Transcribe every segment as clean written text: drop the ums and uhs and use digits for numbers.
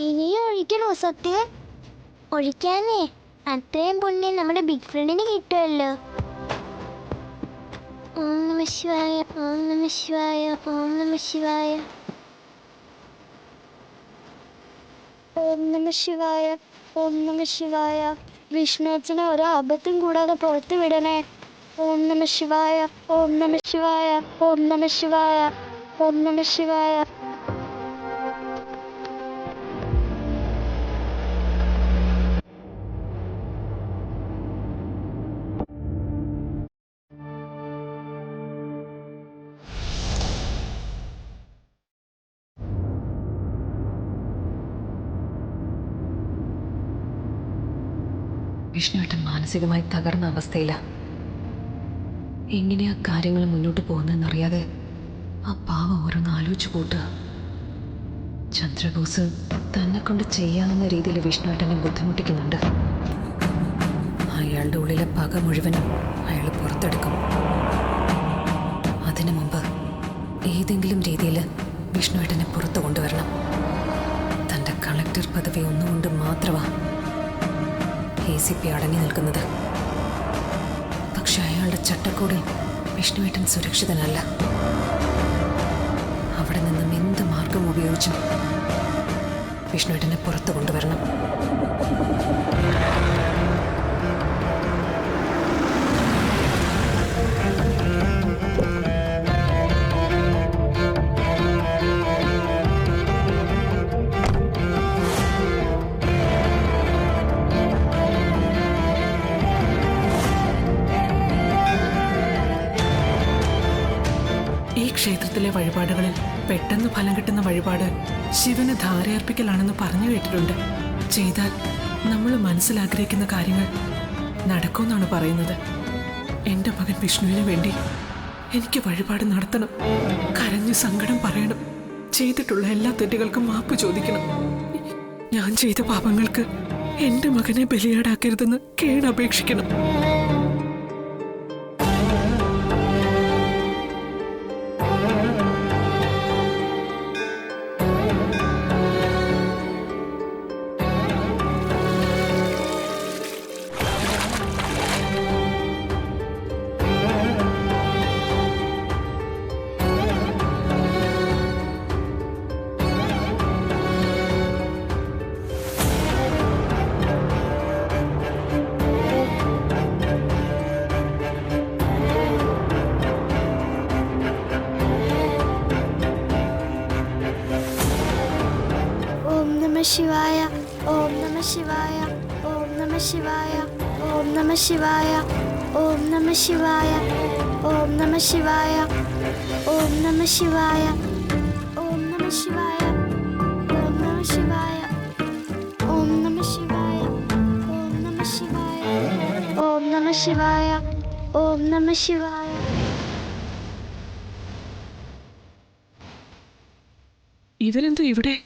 ഇനിയും ഒഴിക്കണോ സത്യ? ഒഴിക്കാനേ അത്രയും പുണ്യം നമ്മുടെ ബിഗ് ഫ്രണ്ടിന് കിട്ടുമല്ലോ. ഓം നമഃ ശിവായ, ഓം നമഃ ശിവായ, ഓം നമഃ ശിവായ, ഓം നമഃ ശിവായ, ഓം നമഃ ശിവായ. വിഷ്ണുവിനെ ഒരു അബദ്ധം കൂടാതെ പുറത്തു വിടണേ. ഓം നമഃ ശിവായ, ഓം നമഃ ശിവായ, ഓം നമഃ ശിവായ, ഓം നമഃ ശിവായ. വിഷ്ണുവേട്ടൻ മാനസികമായി തകർന്ന അവസ്ഥയിലാണ്. എങ്ങനെയാ കാര്യങ്ങൾ മുന്നോട്ട് പോകുന്നതെന്നറിയാതെ ആ പാവം ഓരോന്ന് ആലോചിച്ച് കൂട്ടുക. ചന്ദ്രബോസ് തന്നെ കൊണ്ട് ചെയ്യാവുന്ന രീതിയിൽ വിഷ്ണുവേട്ടനെ ബുദ്ധിമുട്ടിക്കുന്നുണ്ട്. അയാളുടെ ഉള്ളിലെ പക മുഴുവനും അയാൾ പുറത്തെടുക്കും. അതിനു മുമ്പ് ഏതെങ്കിലും രീതിയിൽ വിഷ്ണുവേട്ടനെ പുറത്തു കൊണ്ടുവരണം. തൻ്റെ കളക്ടർ പദവി ഒന്നുകൊണ്ട് മാത്രമാണ് ACP അടങ്ങി നിൽക്കുന്നത്. പക്ഷെ അയാളുടെ ചട്ടക്കൂടിൽ വിഷ്ണുവേട്ടൻ സുരക്ഷിതനല്ല. അവിടെ നിന്നും എന്ത് മാർഗം ഉപയോഗിച്ചും വിഷ്ണുവേട്ടനെ പുറത്തു കൊണ്ടുവരണം. ഈ ക്ഷേത്രത്തിലെ വഴിപാടുകളിൽ പെട്ടെന്ന് ഫലം കിട്ടുന്ന വഴിപാട് ശിവന് ധാരയർപ്പിക്കലാണെന്ന് പറഞ്ഞു കേട്ടിട്ടുണ്ട്. ചെയ്താൽ നമ്മൾ മനസ്സിലാഗ്രഹിക്കുന്ന കാര്യങ്ങൾ നടക്കുമെന്നാണ് പറയുന്നത്. എൻ്റെ മകൻ വിഷ്ണുവിന് വേണ്ടി എനിക്ക് വഴിപാട് നടത്തണം. കരഞ്ഞ് സങ്കടം പറയണം. ചെയ്തിട്ടുള്ള എല്ലാ തെറ്റുകൾക്കും മാപ്പ് ചോദിക്കണം. ഞാൻ ചെയ്ത പാപങ്ങൾക്ക് എൻ്റെ മകനെ ബലിയാടാക്കരുതെന്ന് കേണപേക്ഷിക്കണം. ശിവായ, ഓം നമഃ ശിവായ, ഓം നമഃ ശിവായ, ഓം നമഃ ശിവായ, ഓം നമഃ ശിവായ, ഓം നമഃ ശിവായ, ഓം നമഃ ശിവായ, ഓം നമഃ ശിവായ, ഓം നമഃ ശിവായ, ഓം നമഃ ശിവായ, ഓം നമഃ ശിവായ, ഓം നമഃ ശിവായ, ഓം നമഃ ശിവായ. ഇവരെന്താ ഇവിടെ?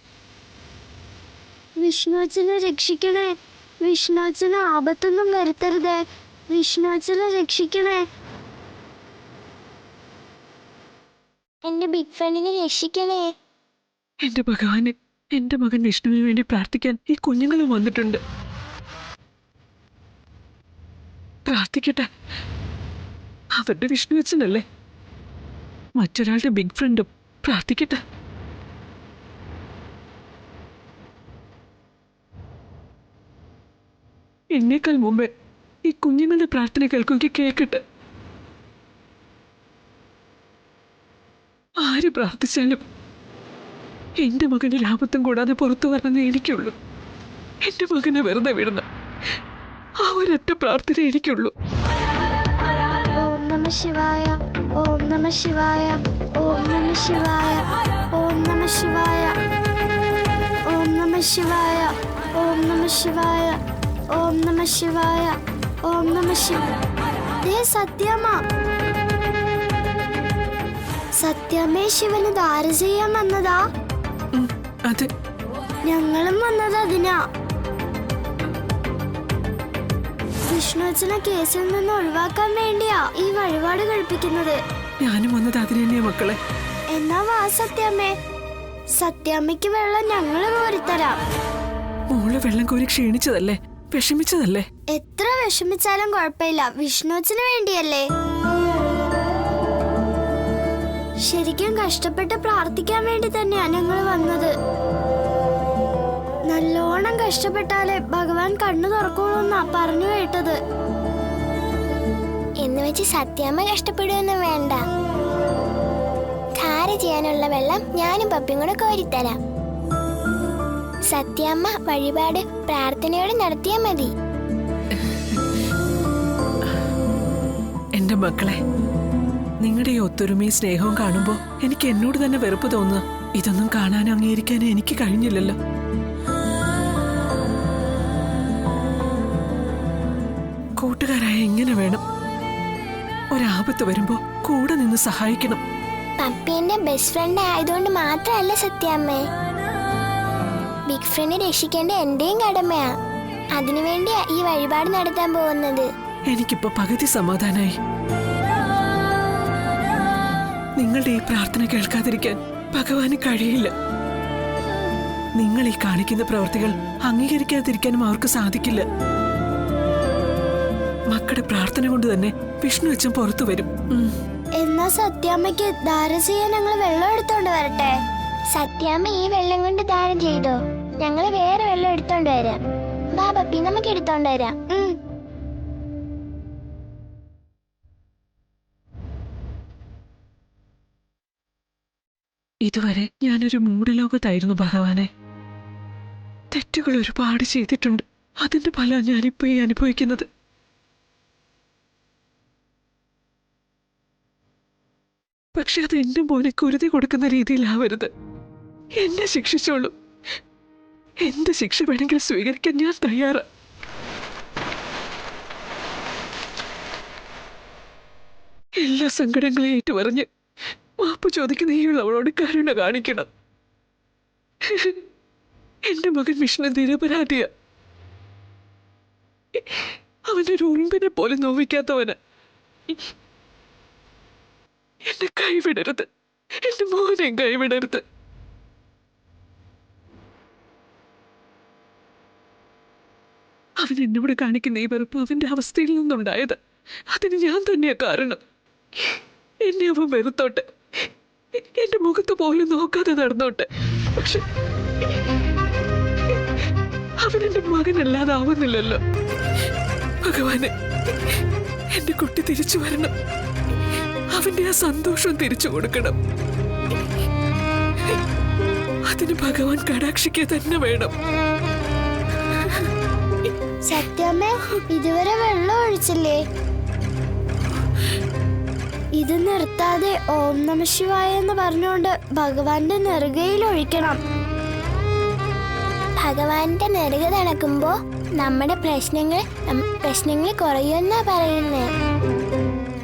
വിഷ്ണുവച്ചനെ രക്ഷിക്കണേ. വിഷ്ണുവച്ചന് ആപത്തൊന്നും വരുത്തരുതേ. വിഷ്ണുവച്ചനെ രക്ഷിക്കണേ. എന്റെ ബിഗ് ഫ്രണ്ടിനെ രക്ഷിക്കണേ. എന്റെ ഭഗവാനെ, എന്റെ മകൻ വിഷ്ണുവിന് വേണ്ടി പ്രാർത്ഥിക്കാൻ ഈ കുഞ്ഞുങ്ങളും വന്നിട്ടുണ്ട്. പ്രാർത്ഥിക്കട്ടെ. അവരുടെ വിഷ്ണുവച്ചനല്ലേ, മറ്റൊരാളുടെ ബിഗ് ഫ്രണ്ടും. പ്രാർത്ഥിക്കട്ടെ. എന്നേക്കാൾ മുമ്പേ ഈ കുഞ്ഞുങ്ങളുടെ പ്രാർത്ഥന കേൾക്കുമെങ്കിൽ കേൾക്കട്ടെ. ആര് പ്രാർത്ഥിച്ചാലും എന്റെ മകന് ലാഭത്തും കൂടാതെ പുറത്തു വരണമെന്ന് എനിക്കുള്ളൂ. എന്റെ മകനെ വെറുതെ വിടണം. ആ ഒരൊറ്റ പ്രാർത്ഥന എനിക്കുള്ളൂ. ഓം നമഃ ശിവായ, ഓം നമഃ ശിവായ, ഓം നമഃ ശിവായ, ഓം നമഃ ശിവായ, ഓം നമഃ ശിവായ, ഓം നമഃ ശിവായ, ഓം നമഃ ശിവായ, ഓം നമഃ ശിവായ. സത്യമ്മ, സത്യമേ ശിവന് ധാര ചെയ്യാൻ വന്നതാ. അതെ, ഞങ്ങളും വന്നത് അതിനാ. വിഷ്ണുവച്ചനെ കേസിൽ നിന്ന് ഒഴിവാക്കാൻ വേണ്ടിയാ ഈ വഴിപാട് കഴിപ്പിക്കുന്നത്. ഞാനും വന്നത് അതിന് തന്നെയാ മക്കളെ. എന്നാ വാ സത്യാമ്മേ. സത്യാമ്മയ്ക്ക് വെള്ളം ഞങ്ങൾ കോരിത്തരാം. മോള് വെള്ളം കോരി ക്ഷീണിച്ചതല്ലേ, വിഷമിച്ചതല്ലേ? എത്ര വിഷമിച്ചാലും കുഴപ്പമില്ല, വിഷ്ണുവച്ചന് വേണ്ടിയല്ലേ. ശരിക്കും കഷ്ടപ്പെട്ട് പ്രാർത്ഥിക്കാൻ വേണ്ടി തന്നെയാ ഞങ്ങൾ വന്നത്. നല്ലോണം കഷ്ടപ്പെട്ടാലേ ഭഗവാൻ കണ്ണു തുറക്കുള്ളൂന്നാ പറഞ്ഞു കേട്ടത്. എന്ന് വെച്ച് സത്യാമ്മ കഷ്ടപ്പെടുകയൊന്നും വേണ്ട. ധാര ചെയ്യാനുള്ള വെള്ളം ഞാനും പപ്പിയും കൂടെ കോരിത്തരാം. സത്യാമ്മ വഴിപാട് പ്രാർത്ഥനയോടെ നടത്തിയാ മതി. എന്റെ മക്കളെ, നിങ്ങളുടെ ഈ ഒത്തൊരുമയും സ്നേഹവും കാണുമ്പോ എനിക്ക് എന്നോട് തന്നെ വെറുപ്പ് തോന്നുക. ഇതൊന്നും കാണാനും അംഗീകരിക്കാനും എനിക്ക് കഴിഞ്ഞില്ലല്ലോ. കൂട്ടുകാരായ എങ്ങനെ വേണം? ഒരാപത്ത് വരുമ്പോ കൂടെ നിന്ന് സഹായിക്കണം. പപ്പി എന്റെ ബെസ്റ്റ് ഫ്രണ്ട് ആയതുകൊണ്ട് മാത്രമല്ല സത്യാമ്മേ, ബിഗ് ഫ്രണ്ട് രക്ഷിക്കേണ്ട എന്റെയും കടമയാ. അതിനുവേണ്ടിയാ ഈ വഴിപാട് നടത്താൻ പോകുന്നത്. എനിക്കിപ്പോ പകുതി സമാധാനായി. നിങ്ങളുടെ ഈ പ്രാർത്ഥന കേൾക്കാതിരിക്കാൻ ഭഗവാന് കഴിയില്ല. നിങ്ങൾ ഈ കാണിക്കുന്ന പ്രവൃത്തികൾ അംഗീകരിക്കാതിരിക്കാനും അവർക്ക് സാധിക്കില്ല. മക്കളുടെ പ്രാർത്ഥന കൊണ്ട് തന്നെ വിഷ്ണു അച്ഛൻ പുറത്തു വരും. എന്നാ സത്യാമ്മയ്ക്ക് ധാര ചെയ്യാൻ ഞങ്ങൾ വെള്ളം എടുത്തോണ്ട് വരട്ടെ? സത്യാമ്മ ഈ വെള്ളം കൊണ്ട് ദാനം ചെയ്തോ, ഞങ്ങള് വേറെ വെള്ളം എടുത്തോണ്ട് വരാം. ബാ പപ്പി, നമുക്ക് എടുത്തോണ്ട് വരാം. ഇതുവരെ ഞാനൊരു മൂഢലോകത്തായിരുന്നു ഭഗവാനെ. തെറ്റുകൾ ഒരുപാട് ചെയ്തിട്ടുണ്ട്. അതിന്റെ ഫലം ഞാനിപ്പോ ഈ അനുഭവിക്കുന്നത്. പക്ഷെ അത് എന്റെ മോനെ കുരുതി കൊടുക്കുന്ന രീതിയിലാവരുത്. എന്നെ ശിക്ഷിച്ചോളൂ. എന്ത് ശിക്ഷ വേണമെങ്കിലും സ്വീകരിക്കാൻ ഞാൻ തയ്യാറാ. എല്ലാ സങ്കടങ്ങളെയും ഏറ്റുപറഞ്ഞ് മാപ്പ് ചോദിക്കുന്ന ഈ ഉള്ളവളോട് കരുണ കാണിക്കണം. എന്റെ മകൻ വിഷ്ണു നിരപരാധിയ. അവനൊരു ഉറുമ്പിനെ പോലും നോവിക്കാത്തവന്. എന്നെ കൈവിടരുത്, എന്റെ മോനെ കൈവിടരുത്. അവൻ എന്നോട് കാണിക്കുന്ന ഈ വെറുപ്പ് അവന്റെ അവസ്ഥയിൽ നിന്നുണ്ടായത്. അതിന് ഞാൻ തന്നെയാ കാരണം. എന്നെ അവൻ വെറുത്തോട്ടെ, എന്റെ മുഖത്ത് പോലും നോക്കാതെ നടന്നോട്ടെ. പക്ഷെ അവൻ എന്റെ മകനല്ലാതെ ആവുന്നില്ലല്ലോ. ഭഗവാനെ, എന്റെ കുട്ടി തിരിച്ചു വരണം. അവന്റെ ആ സന്തോഷം തിരിച്ചു കൊടുക്കണം. അതിന് ഭഗവാൻ കടാക്ഷിക്കുക തന്നെ വേണം. സത്യാമ്മ ഇതുവരെ വെള്ളം ഒഴിച്ചില്ലേ? ഇത് നിർത്താതെ ഓം നമ ശിവായ എന്ന് പറഞ്ഞുകൊണ്ട് ഭഗവാന്റെ നെറുകയിൽ ഒഴിക്കണം. ഭഗവാന്റെ നെറുക നടക്കുമ്പോ നമ്മുടെ പ്രശ്നങ്ങൾ കുറയുമെന്നാ പറയുന്നേ.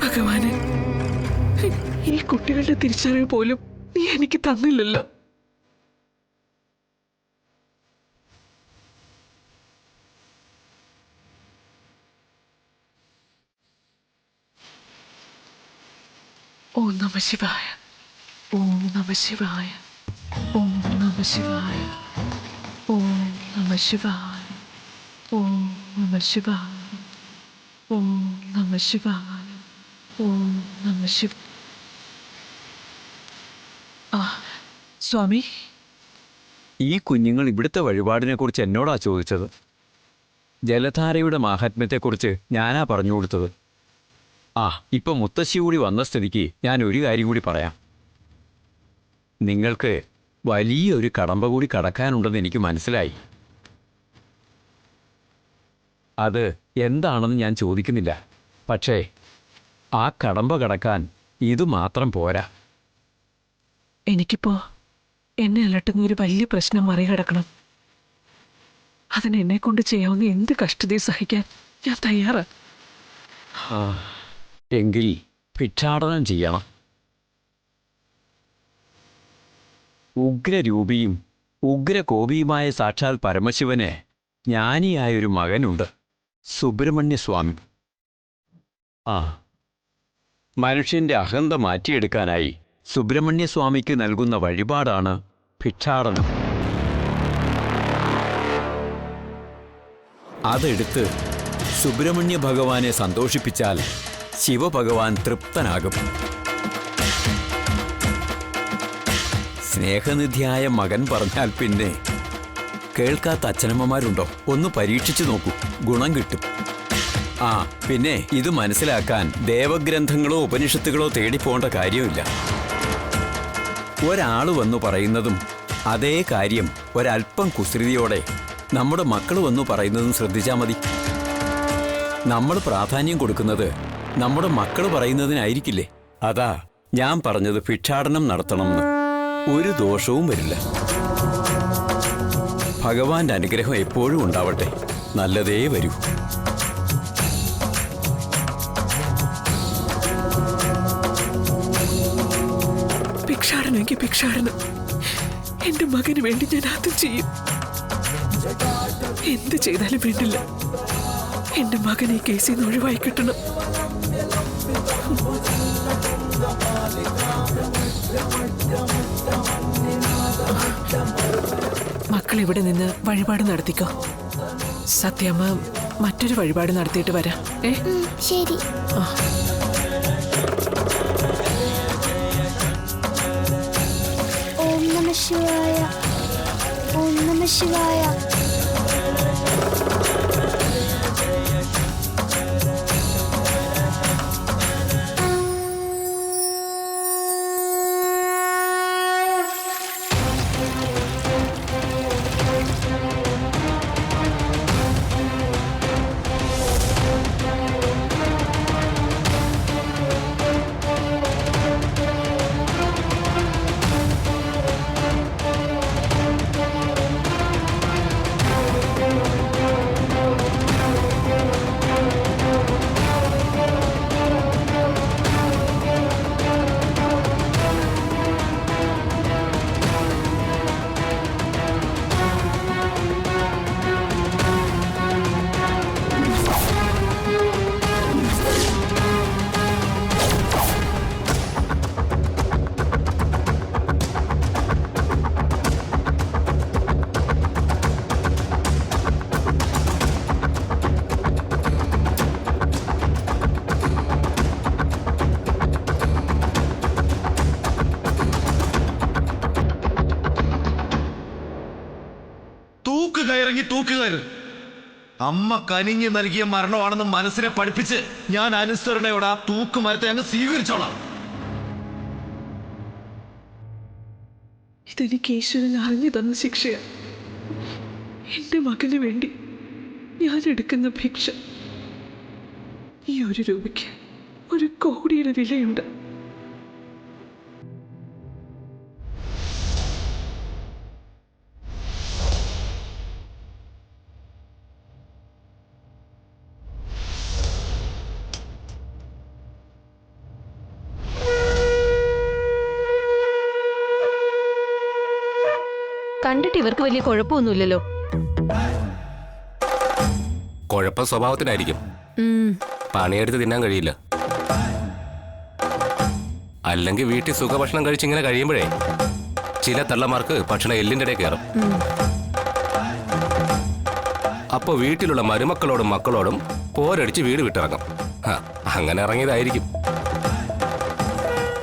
ഭഗവാനെ, ഈ കുട്ടികളുടെ തിരിച്ചറിവ് പോലും നീ എനിക്ക് തന്നില്ലല്ലോ. ഓം നമ ശിവായ, ഓം നമ ശിവായ, ഓം നമ ശിവായ, ഓം നമ ശിവായ, ഓം നമ ശിവായ, ഓം നമ ശിവായ, ഓം നമ ശിവ. സ്വാമി, ഈ കുഞ്ഞുങ്ങൾ ഇവിടുത്തെ വഴിപാടിനെ കുറിച്ച് എന്നോടാ ചോദിച്ചത്. ജലധാരയുടെ മാഹാത്മ്യത്തെക്കുറിച്ച് ഞാനാ പറഞ്ഞു കൊടുത്തത്. ഇപ്പം മുത്തശ്ശി കൂടി വന്ന സ്ഥിതിക്ക് ഞാൻ ഒരു കാര്യം കൂടി പറയാം. നിങ്ങൾക്ക് വലിയൊരു കടമ്പ കൂടി കടക്കാനുണ്ടെന്ന് എനിക്ക് മനസ്സിലായി. അത് എന്താണെന്ന് ഞാൻ ചോദിക്കുന്നില്ല. പക്ഷേ ആ കടമ്പ കടക്കാൻ ഇത് മാത്രം പോരാ. എനിക്കിപ്പോ എന്നെ അലട്ടുന്ന ഒരു വലിയ പ്രശ്നം മറികടക്കണം. അതിന് എന്നെ കൊണ്ട് ചെയ്യാവുന്ന എന്ത് കഷ്ടതയും സഹിക്കാൻ ഞാൻ തയ്യാറാ. എങ്കിൽ ഭിക്ഷാടനം ചെയ്യണം. ഉഗ്രരൂപിയും ഉഗ്രകോപിയുമായ സാക്ഷാൽ പരമശിവന് ജ്ഞാനിയായൊരു മകനുണ്ട്, സുബ്രഹ്മണ്യസ്വാമി. മനുഷ്യൻ്റെ അഹന്ത മാറ്റിയെടുക്കാനായി സുബ്രഹ്മണ്യസ്വാമിക്ക് നൽകുന്ന വഴിപാടാണ് ഭിക്ഷാടനം. അതെടുത്ത് സുബ്രഹ്മണ്യ ഭഗവാനെ സന്തോഷിപ്പിച്ചാൽ ശിവഭഗവാൻ തൃപ്തനാകും. സ്നേഹനിധിയായ മകൻ പറഞ്ഞാൽ പിന്നെ കേൾക്കാത്ത അച്ഛനമ്മമാരുണ്ടോ? ഒന്ന് പരീക്ഷിച്ചു നോക്കൂ, ഗുണം കിട്ടും. ആ പിന്നെ ഇത് മനസ്സിലാക്കാൻ ദേവഗ്രന്ഥങ്ങളോ ഉപനിഷത്തുകളോ തേടിപ്പോണ്ട കാര്യമില്ല. ഒരാൾ വന്നു പറയുന്നതും അതേ കാര്യം ഒരല്പം കുസൃതിയോടെ നമ്മുടെ മക്കൾ വന്നു പറയുന്നതും ശ്രദ്ധിച്ചാൽ മതി. നമ്മൾ പ്രാധാന്യം കൊടുക്കുന്നത് നമ്മുടെ മക്കൾ പറയുന്നതിനായിരിക്കില്ലേ? അതാ ഞാൻ പറഞ്ഞത് ഭിക്ഷാടനം നടത്തണമെന്ന്. ഒരു ദോഷവും വരില്ല. ഭഗവാന്റെ അനുഗ്രഹം എപ്പോഴും ഉണ്ടാവട്ടെ. നല്ലതേ വരൂ. ഭിക്ഷാടനെങ്കിൽ ഭിക്ഷാടനം. എന്റെ മകന് വേണ്ടി ഞാൻ അതും ചെയ്യും. എന്ത് ചെയ്താലും വേണ്ടില്ല, എന്റെ മകനെ ഈ കേസിൽ നിന്ന് ഒഴിവായി കിട്ടണം. മക്കൾ ഇവിടെ നിന്ന് വഴിപാട് നടത്തിക്കോ. സത്യമ്മ മറ്റൊരു വഴിപാട് നടത്തിയിട്ട് വരാം. ശരി. ഓം നമ ശിവായ. ഓം നമ ശിവായ. തൂക്കുകയറ്. അമ്മ കനിഞ്ഞ് നൽകിയ മരണമാണെന്ന് മനസ്സിനെ പഠിപ്പിച്ച് ഞാൻ അനുസരണയോടെ ആ തൂക്കുമരത്തെ അങ്ങ് സ്വീകരിച്ചോളാം. ഇതെനിക്ക് ഈശ്വരൻ അറിഞ്ഞു തന്ന ശിക്ഷയാണ്. എന്റെ മകന് വേണ്ടി ഞാൻ എടുക്കുന്ന ഭിക്ഷ. ഈ 1 രൂപയ്ക്ക് 1 കോടിയുടെ വിലയുണ്ട്. കണ്ടിട്ട് ഇവർക്ക് വലിയ കുഴപ്പമൊന്നുമില്ലല്ലോ. കുഴപ്പം സ്വഭാവത്തിനായിരിക്കും. പണിയെടുത്ത് തിന്നാൻ കഴിയില്ല. അല്ലെങ്കിൽ വീട്ടിൽ സുഖഭക്ഷണം കഴിച്ചിങ്ങനെ കഴിയുമ്പോഴേ ചില തള്ളമാർക്ക് ഭക്ഷണം എല്ലിൻ്റെ ഇടയിൽ കയറും. അപ്പോൾ വീട്ടിലുള്ള മരുമക്കളോടും മക്കളോടും പോരടിച്ച് വീട് വിട്ടിറങ്ങും. അങ്ങനെ ഇറങ്ങിയതായിരിക്കും.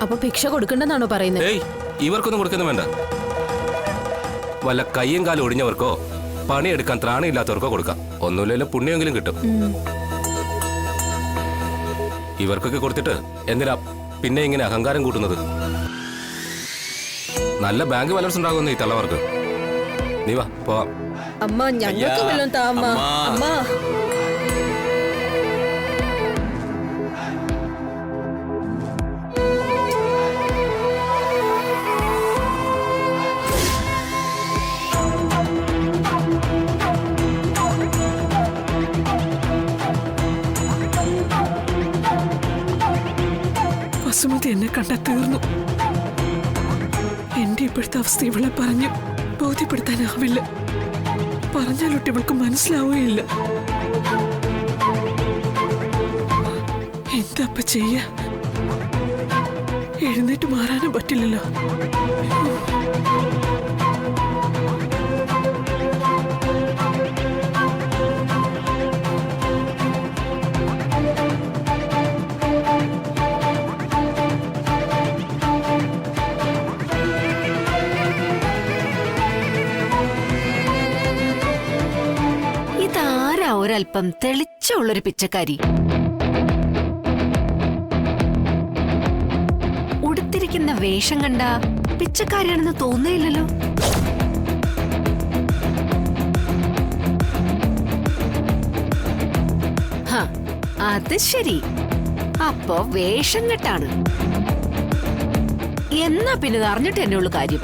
അപ്പൊ ഭിക്ഷ കൊടുക്കണ്ടെന്നാണോ പറയുന്നത്? ഏയ്, ഇവർക്കൊന്നും കൊടുക്കുന്നു വേണ്ട. വല്ല കയ്യും കാലും ഒടിഞ്ഞവർക്കോ പണിയെടുക്കാൻ ത്രാണിയില്ലാത്തവർക്കോ കൊടുക്കാം. ഒന്നുമില്ലല്ലോ പുണ്യമെങ്കിലും കിട്ടും. ഇവർക്കൊക്കെ കൊടുത്തിട്ട് എന്തിനാ പിന്നെ ഇങ്ങനെ അഹങ്കാരം കൂട്ടുന്നത്? നല്ല ബാങ്ക് ബാലൻസ് ഉണ്ടാകുമെന്ന് ഈ തള്ളവർക്ക്. നീ വാ പോവാം. അമ്മ ഞങ്ങൾക്ക് വല്ലതും താ അമ്മ. അമ്മ വസുമതി എന്നെ കണ്ടാ തീർന്നു. എന്റെ ഇപ്പോഴത്തെ അവസ്ഥ ഇവളെ പറഞ്ഞു ബോധ്യപ്പെടുത്താനാവില്ല. പറഞ്ഞാലൊട്ട് ഇവൾക്ക് മനസ്സിലാവുകയില്ല. എന്താപ്പ ചെയ്യ? എഴുന്നേറ്റ് മാറാനും പറ്റില്ലല്ലോ. എന്താ ഒരല്പം തെളിച്ചുള്ളൊരു പിച്ചക്കാരി? ഉടുത്തിരിക്കുന്ന വേഷം കണ്ട പിച്ചക്കാരിയാണെന്ന് തോന്നുന്നില്ലല്ലോ. അത് ശരി, അപ്പോ വേഷം കെട്ടാണ്. എന്നാ പിന്നെ അറിഞ്ഞിട്ട് എന്നെ ഉള്ളു കാര്യം.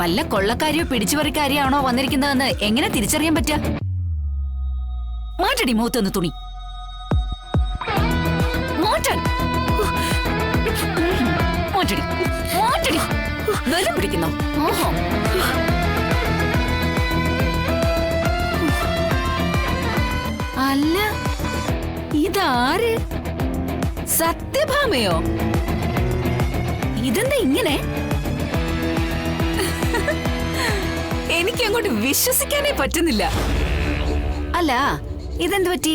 വല്ല കൊള്ളക്കാരിയോ പിടിച്ചുപറിക്കാരിയോ ആണോ വന്നിരിക്കുന്നതെന്ന് എങ്ങനെ തിരിച്ചറിയാൻ പറ്റുക? മാറ്റടി മുഖത്തൊന്ന് തുണി മാറ്റടി മാറ്റടി വെള്ളം പിടിക്കുന്നോ? ഓഹോ, അല്ല ഇതാര്? സത്യഭാമയോ? ഇതെന്താ ഇങ്ങനെ? എനിക്ക് അങ്ങോട്ട് വിശ്വസിക്കാനേ പറ്റുന്നില്ല. അല്ല, ഇതെന്ത് പറ്റി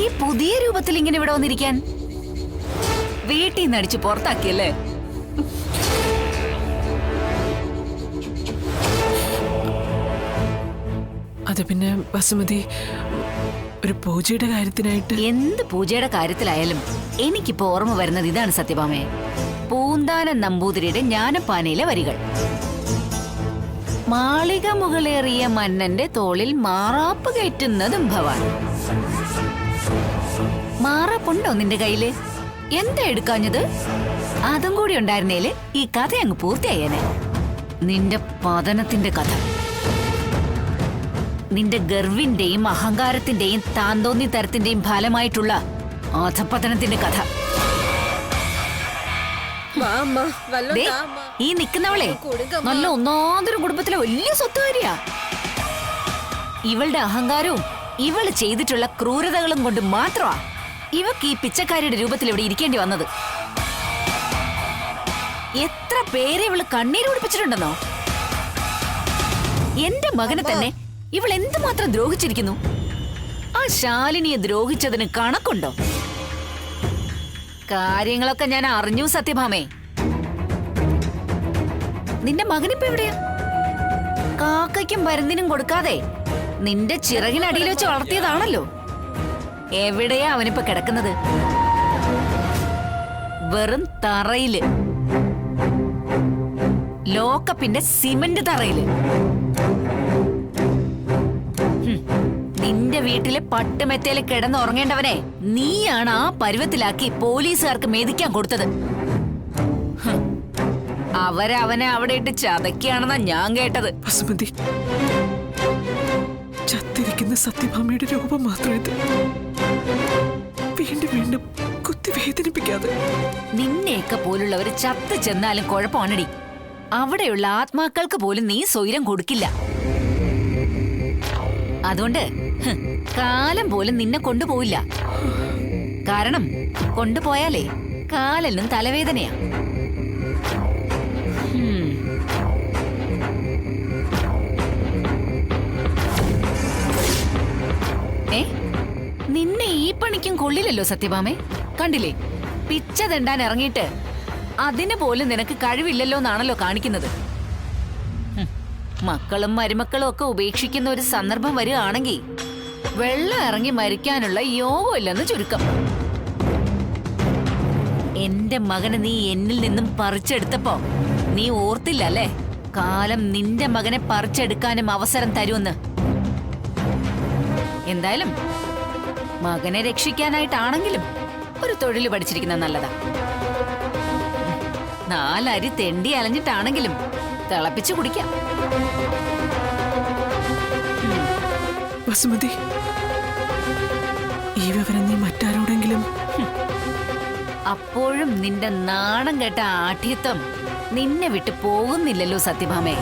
ഈ പുതിയ രൂപത്തിൽ ഇങ്ങനെ ഇവിടെ വന്നിരിക്കാൻ? വീട്ടിൽ നിന്ന് അടിച്ച് പുറത്താക്കിയല്ലേ? അത് പിന്നെ വസുമതി, ഒരു പൂജയുടെ കാര്യത്തിനായിട്ട്. എന്ത് പൂജയുടെ കാര്യത്തിലായാലും എനിക്കിപ്പോ ഓർമ്മ വരുന്നത് ഇതാണ് സത്യഭാമേ. പൂന്താനം നമ്പൂതിരിയുടെ ജ്ഞാനപ്പാനയിലെ വരികൾ. മാളിക മുകളേറിയ മന്നന്റെ തോളിൽ മാറാപ്പ് കയറ്റുന്നതും ഭവാൻ. മാറാപ്പുണ്ടോ നിന്റെ കയ്യില്? എന്താ എടുക്കാഞ്ഞത്? അതും കൂടി ഉണ്ടായിരുന്നേല് ഈ കഥ അങ്ങ് പൂർത്തിയായേനെ. നിന്റെ പതനത്തിന്റെ കഥ, നിന്റെ ഗർവിന്റെയും അഹങ്കാരത്തിന്റെയും താന്തോന്നി തരത്തിന്റെയും ഫലമായിട്ടുള്ള അധപതനത്തിന്റെ കഥ. ദേ, ഈ നിൽക്കുന്നവളെ നല്ല ഒന്നാന്തരം കുടുംബത്തിലെ വലിയ സ്വത്തുകാരിയാ. ഇവളുടെ അഹങ്കാരവും ഇവള് ചെയ്തിട്ടുള്ള ക്രൂരതകളും കൊണ്ട് മാത്രമാ ഇവക്ക് ഈ പിച്ചക്കാരിയുടെ രൂപത്തിൽ ഇവിടെ ഇരിക്കേണ്ടി വന്നത്. എത്ര പേരെ ഇവള് കണ്ണീര് കുടിപ്പിച്ചിട്ടുണ്ടെന്നോ? എന്റെ മകനെ തന്നെ ഇവൾ എന്തുമാത്രം ദ്രോഹിച്ചിരിക്കുന്നു. ആ ശാലിനിയെ ദ്രോഹിച്ചതിന് കണക്കുണ്ടോ? കാര്യങ്ങളൊക്കെ ഞാൻ അറിഞ്ഞു സത്യഭാമേ. നിന്റെ മകനിപ്പോ എവിടെയാ? കാക്കയ്ക്കും പരുന്തിനും കൊടുക്കാതെ നിന്റെ ചിറകിനടിയിൽ വെച്ച് വളർത്തിയതാണല്ലോ. എവിടെയാ അവനിപ്പോ കിടക്കുന്നത്? വെറും തറയില്, ലോക്കപ്പിന്റെ സിമന്റ് തറയില്. നിന്റെ വീട്ടിലെ പട്ടുമെത്തയില് കിടന്നുറങ്ങേണ്ടവനെ നീയാണ് ആ പരുവത്തിലാക്കി പോലീസുകാർക്ക് മേധിക്കാൻ കൊടുത്തത്. അവരവനെ അവിടെ ഇട്ട് ചതയ്ക്കാണെന്നാ ഞാൻ കേട്ടത്. വസുമതി, ചത്തിരിക്കുന്ന സത്യഭാമയുടെ രൂപം മാത്രം ഇത്. വീണ്ടും വീണ്ടും കുത്തി വേദനിപ്പിക്കാതെ. നിന്നെയൊക്കെ പോലുള്ളവര് ചത്ത് ചെന്നാലും കുഴപ്പമാണടി. അവിടെയുള്ള ആത്മാക്കൾക്ക് പോലും നീ സ്വൈരം കൊടുക്കില്ല. അതുകൊണ്ട് കാലം പോലും നിന്നെ കൊണ്ടുപോയില്ല. കാരണം കൊണ്ടുപോയാലേ കാലിനും തലവേദനയാ. നിന്നെ ഈ പണിക്കും കൊള്ളില്ലല്ലോ സത്യഭാമേ. കണ്ടില്ലേ, പിച്ച തെണ്ടാൻ ഇറങ്ങിയിട്ട് അതിന് പോലും നിനക്ക് കഴിവില്ലല്ലോ എന്നാണല്ലോ കാണിക്കുന്നത്. മക്കളും മരുമക്കളും ഒക്കെ ഉപേക്ഷിക്കുന്ന ഒരു സന്ദർഭം വരികയാണെങ്കിൽ വെള്ളം ഇറങ്ങി മരിക്കാനുള്ള യോഗമില്ലെന്ന് ചുരുക്കം. എന്റെ മകനെ നീ എന്നിൽ നിന്നും പറിച്ചെടുത്തപ്പോ നീ ഓർത്തില്ല അല്ലേ കാലം നിന്റെ മകനെ പറിച്ചെടുക്കാനും അവസരം തരുമെന്ന്? എന്തായാലും മകനെ രക്ഷിക്കാനായിട്ടാണെങ്കിലും ഒരു തൊഴിൽ പഠിച്ചിരിക്കുന്നത് നല്ലതാ. 4 അരി തെണ്ടി അലഞ്ഞിട്ടാണെങ്കിലും തിളപ്പിച്ചു കുടിക്കാം. വസുമതി, ഈ വിവരം നീ മറ്റാരോടെങ്കിലും. അപ്പോഴും നിന്റെ നാണം കേട്ട ആഠ്യത്വം നിന്നെ വിട്ട് പോകുന്നില്ലല്ലോ സത്യഭാമേ.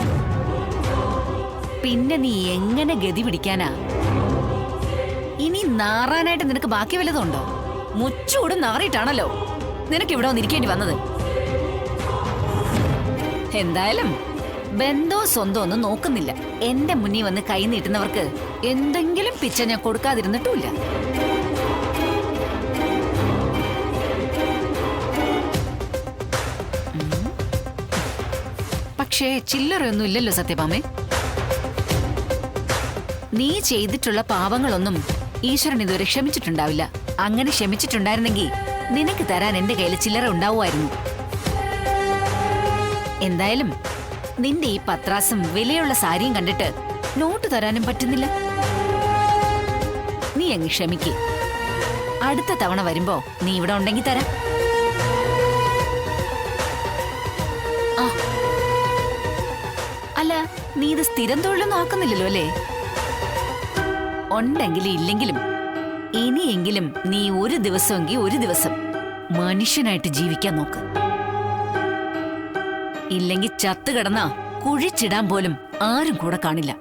പിന്നെ നീ എങ്ങനെ ഗതി പിടിക്കാനാ? ഇനി നാറാനായിട്ട് നിനക്ക് ബാക്കി വല്ലതുണ്ടോ? മുച്ചൂടും നാറിയിട്ടാണല്ലോ നിനക്ക് ഇവിടെ വന്നിരിക്കേണ്ടി വന്നത്. എന്തായാലും ബന്ധോ സ്വന്തോ ഒന്നും നോക്കുന്നില്ല. എന്റെ മുന്നിൽ വന്ന് കൈ നീട്ടുന്നവർക്ക് എന്തെങ്കിലും പിച്ച ഞാൻ കൊടുക്കാതിരുന്നിട്ടുമില്ല. പക്ഷേ ചില്ലറയൊന്നും ഇല്ലല്ലോ സത്യഭാമേ. നീ ചെയ്തിട്ടുള്ള പാപങ്ങളൊന്നും ഈശ്വരൻ ഇതുവരെ ക്ഷമിച്ചിട്ടുണ്ടാവില്ല. അങ്ങനെ ക്ഷമിച്ചിട്ടുണ്ടായിരുന്നെങ്കിൽ നിനക്ക് തരാൻ എന്റെ കയ്യിൽ ചില്ലറ ഉണ്ടാവുമായിരുന്നു. എന്തായാലും നിന്റെ ഈ പത്രാസും വിലയുള്ള സാരിയും കണ്ടിട്ട് നോട്ട് തരാനും പറ്റുന്നില്ല. നീ അങ്ങ് ക്ഷമിക്ക്. അടുത്ത തവണ വരുമ്പോ നീ ഇവിടെ ഉണ്ടെങ്കിൽ തരാം. ആ അല്ല, നീ ഇത് സ്ഥിരം തൊഴിലൊന്നും ആക്കുന്നില്ലല്ലോ അല്ലേ? ഉണ്ടെങ്കിലും ഇല്ലെങ്കിലും ഇനിയെങ്കിലും നീ ഒരു ദിവസമെങ്കിൽ ഒരു ദിവസം മനുഷ്യനായിട്ട് ജീവിക്കാൻ നോക്ക്. ഇല്ലെങ്കിൽ ചത്തു കിടന്നാ കുഴിച്ചിടാൻ പോലും ആരും കൂടെ കാണില്ല.